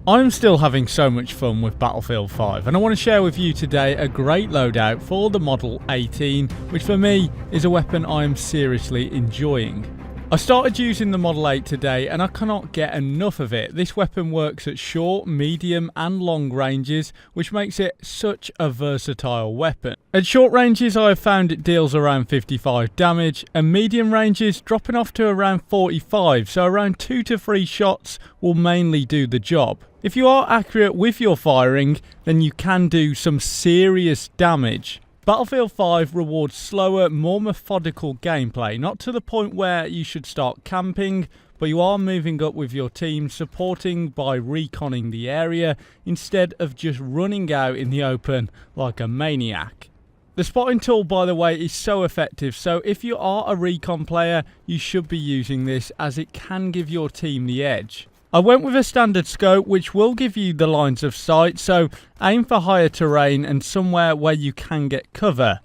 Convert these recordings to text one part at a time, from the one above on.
I'm still having so much fun with Battlefield 5, and I want to share with you today a great loadout for the Model 18, which for me is a weapon I am seriously enjoying. I started using the Model 8 today and I cannot get enough of it. This weapon works at short, medium and long ranges, which makes it such a versatile weapon. At short ranges I have found it deals around 55 damage, and medium ranges dropping off to around 45, so around 2 to 3 shots will mainly do the job. If you are accurate with your firing, then you can do some serious damage. Battlefield 5 rewards slower, more methodical gameplay, not to the point where you should start camping, but you are moving up with your team, supporting by reconning the area, instead of just running out in the open like a maniac. The spotting tool, by the way, is so effective, so if you are a recon player, you should be using this as it can give your team the edge. I went with a standard scope, which will give you the lines of sight, so aim for higher terrain and somewhere where you can get cover.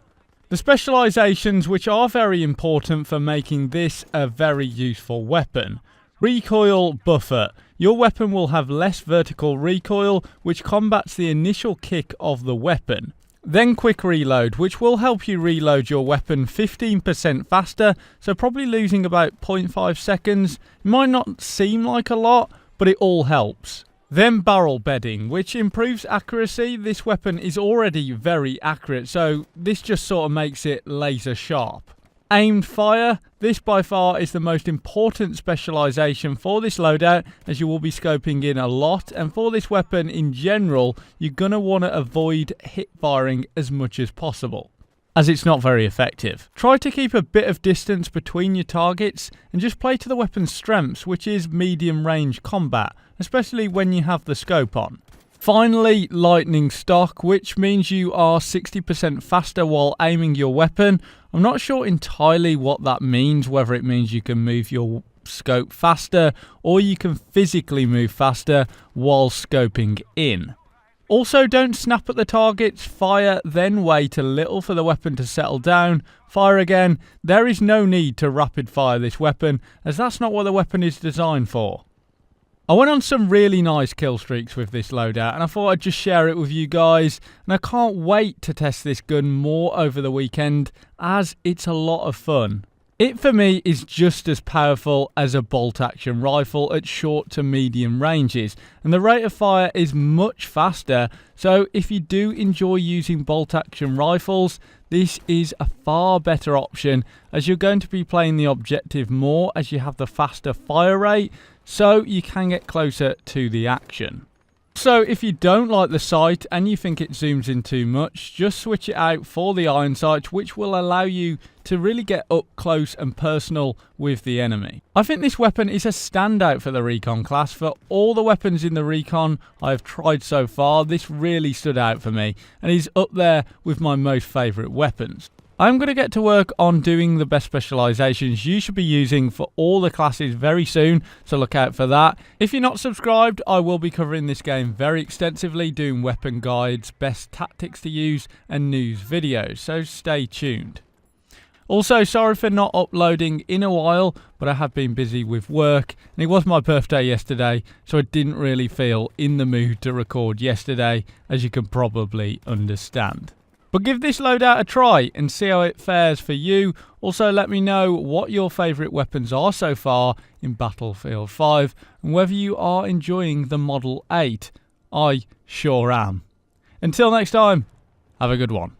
The specialisations, which are very important for making this a very useful weapon. Recoil buffer. Your weapon will have less vertical recoil, which combats the initial kick of the weapon. Then quick reload, which will help you reload your weapon 15% faster, so probably losing about 0.5 seconds. It might not seem like a lot, but it all helps. Then barrel bedding, which improves accuracy. This weapon is already very accurate, so this just sort of makes it laser sharp. Aimed fire. This by far is the most important specialisation for this loadout, as you will be scoping in a lot, and for this weapon in general you're going to want to avoid hip firing as much as possible, as it's not very effective. Try to keep a bit of distance between your targets and just play to the weapon's strengths, which is medium range combat, especially when you have the scope on. Finally, lightning stock, which means you are 60% faster while aiming your weapon. I'm not sure entirely what that means, whether it means you can move your scope faster or you can physically move faster while scoping in. Also, don't snap at the targets, fire, then wait a little for the weapon to settle down, fire again. There is no need to rapid fire this weapon, as that's not what the weapon is designed for. I went on some really nice kill streaks with this loadout, and I thought I'd just share it with you guys, and I can't wait to test this gun more over the weekend, as it's a lot of fun. It for me is just as powerful as a bolt action rifle at short to medium ranges, and the rate of fire is much faster, so if you do enjoy using bolt action rifles, this is a far better option, as you're going to be playing the objective more as you have the faster fire rate, so you can get closer to the action. So if you don't like the sight and you think it zooms in too much, just switch it out for the iron sight, which will allow you to really get up close and personal with the enemy. I think this weapon is a standout for the recon class. For all the weapons in the recon I have tried so far, this really stood out for me and is up there with my most favourite weapons. I'm going to get to work on doing the best specialisations you should be using for all the classes very soon, so look out for that. If you're not subscribed, I will be covering this game very extensively, doing weapon guides, best tactics to use and news videos, so stay tuned. Also, sorry for not uploading in a while, but I have been busy with work, and it was my birthday yesterday, so I didn't really feel in the mood to record yesterday, as you can probably understand. But give this loadout a try and see how it fares for you. Also, let me know what your favourite weapons are so far in Battlefield 5 and whether you are enjoying the Model 8. I sure am. Until next time, have a good one.